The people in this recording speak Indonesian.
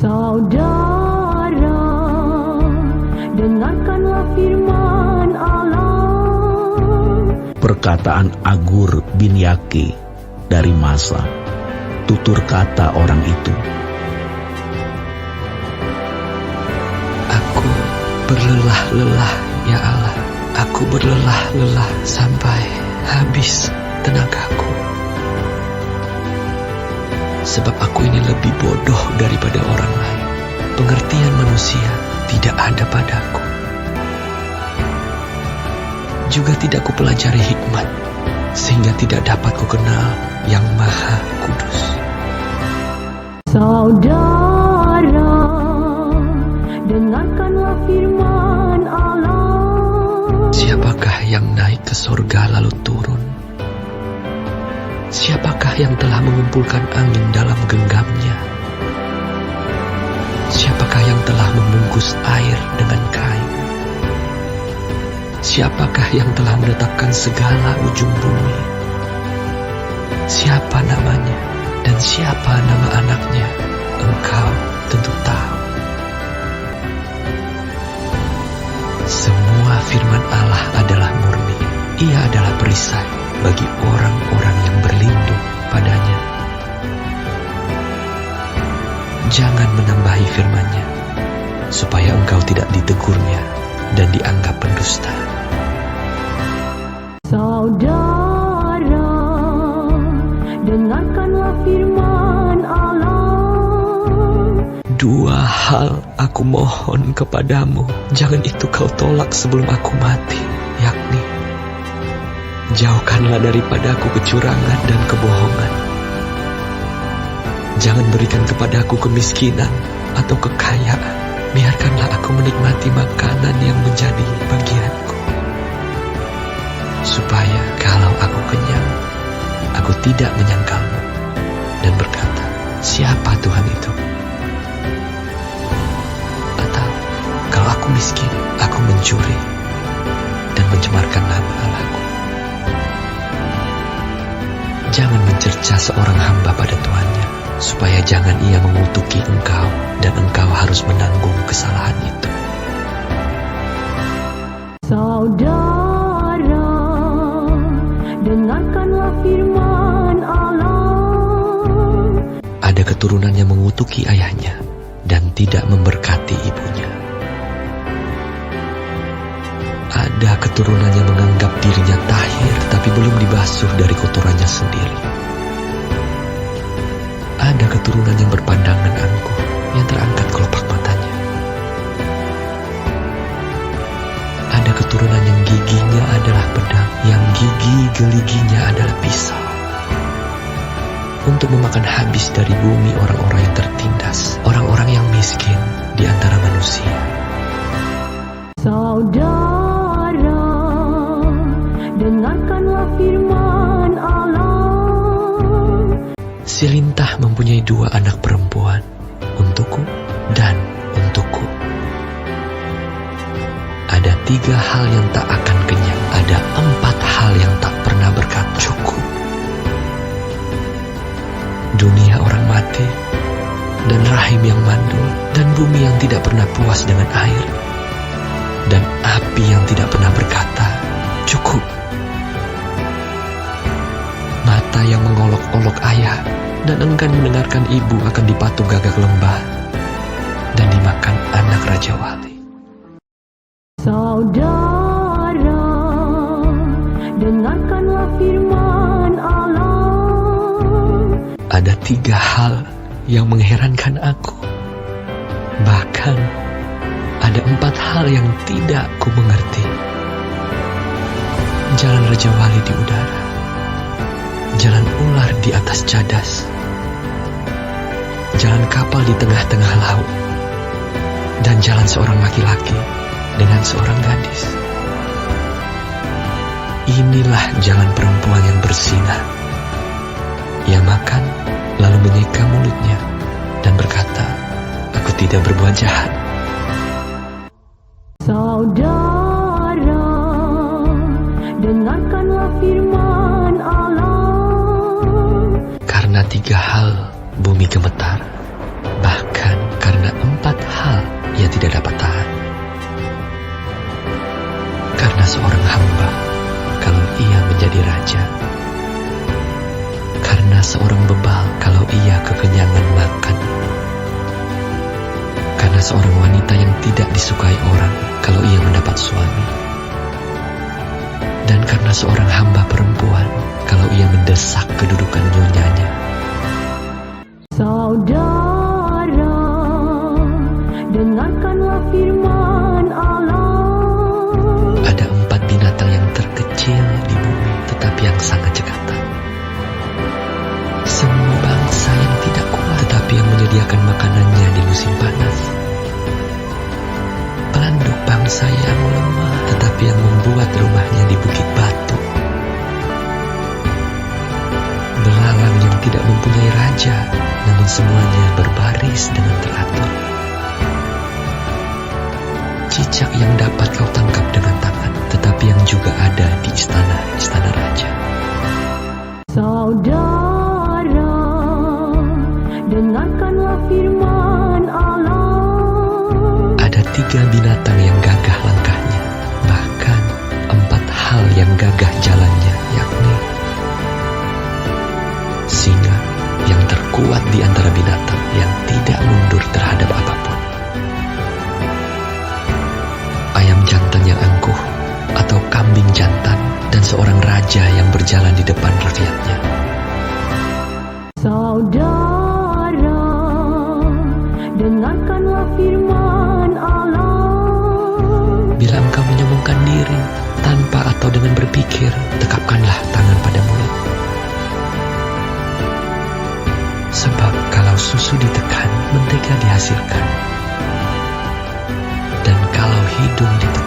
Saudara, dengarkanlah firman Allah. Perkataan Agur bin Yake dari Masa. Tutur kata orang itu. Aku berlelah-lelah, ya Allah. Aku berlelah-lelah sampai habis tenagaku. Sebab aku ini lebih bodoh daripada orang lain. Pengertian manusia tidak ada padaku. Juga tidak kupelajari hikmat, sehingga tidak dapat kukenal yang Maha Kudus. Saudara, dengarkanlah firman Allah. Siapakah yang naik ke sorga lalu turun? Siapakah yang telah mengumpulkan angin dalam genggamnya? Siapakah yang telah membungkus air dengan kain? Siapakah yang telah menetapkan segala ujung bumi? Siapa namanya dan siapa nama anaknya? Engkau tentu tahu. Semua firman Allah adalah murni. Ia adalah perisai bagi orang-orang yang berlindung padanya. Jangan menambahi firman-Nya, supaya engkau tidak ditegurnya dan dianggap pendusta. Saudara, dengarkanlah firman Allah. Dua hal aku mohon kepadamu, jangan itu kau tolak sebelum aku mati, yakni jauhkanlah daripadaku kecurangan dan kebohongan. Jangan berikan kepadaku kemiskinan atau kekayaan. Biarkanlah aku menikmati makanan yang menjadi bagianku. Supaya kalau aku kenyang, aku tidak menyangkalmu dan berkata, siapa Tuhan itu? Atau kalau aku miskin, aku mencuri dan mencemarkan nama Allahku. Jangan mencerca seorang hamba pada tuannya, supaya jangan ia mengutuki engkau dan engkau harus menanggung kesalahan itu. Saudara, dengarkanlah firman Allah. Ada keturunan yang mengutuki ayahnya dan tidak memberkati ibunya. Ada keturunan yang menganggap dirinya tahir tapi belum dibasuh dari kotorannya sendiri. Ada keturunan yang berpandangan angkuh, yang terangkat kelopak matanya. Ada keturunan yang giginya adalah pedang, yang gigi geliginya adalah pisau, untuk memakan habis dari bumi orang-orang yang tertindas, orang-orang yang miskin di antara manusia. Saudara, dengarkanlah firman Allah. Si lintah mempunyai dua anak perempuan, untukku dan untukku. Ada 3 hal yang tak akan kenyang, ada 4 hal yang tak pernah berkata cukup. Dunia orang mati, dan rahim yang mandul, dan bumi yang tidak pernah puas dengan air, dan api yang tidak pernah berkata cukup. Mata yang mengolok-olok ayah dan enggan mendengarkan ibu akan dipatung gagak lembah dan dimakan anak Raja Wali. Saudara, dengarkanlah firman Allah. Ada 3 hal yang mengherankan aku. Bahkan ada 4 hal yang tidak ku mengerti. Jalan Raja Wali di udara, jalan ular di atas cadas, jalan kapal di tengah-tengah laut, dan jalan seorang laki-laki dengan seorang gadis. Inilah jalan perempuan yang bersinah. Ia makan, lalu menyeka mulutnya, dan berkata, aku tidak berbuat jahat. Saudara, dengarkanlah firman Allah. Karena 3 hal bumi gemetar, bahkan karena tidak dapat tahan. Karena seorang hamba, kalau ia menjadi raja. Karena seorang bebal, kalau ia kekenyangan makan. Karena seorang wanita yang tidak disukai orang, kalau ia mendapat suami. Dan karena seorang hamba perempuan, kalau ia mendesak kedudukan nyonyanya. Saudara, dengarkanlah firman Allah. Ada 4 binatang yang terkecil di bumi, tetapi yang sangat cekatan. Semua bangsa yang tidak kuat, tetapi yang menyediakan makanannya di musim panas. Pelanduk bangsa yang lemah, tetapi yang membuat rumahnya di bukit batu. Belalang yang tidak mempunyai raja, namun semuanya berbaris dengan teratur. Cicak yang dapat kau tangkap dengan tangan, tetapi yang juga ada di istana raja. Saudara, dengarkanlah firman Allah. Ada 3 binatang yang gagah langkahnya, bahkan 4 hal yang gagah jalannya, yakni singa yang terkuat di antara binatang yang tidak mundur terhadap apapun, ayam jantan yang angkuh atau kambing jantan, dan seorang raja yang berjalan di depan rakyatnya. Saudara, dengarkanlah firman Allah. Bila engkau menyombongkan diri tanpa atau dengan berpikir, tekapkanlah tangan pada mulut. Sebab kalau susu ditekan, mentega dihasilkan. Dan kalau hidung ditekan,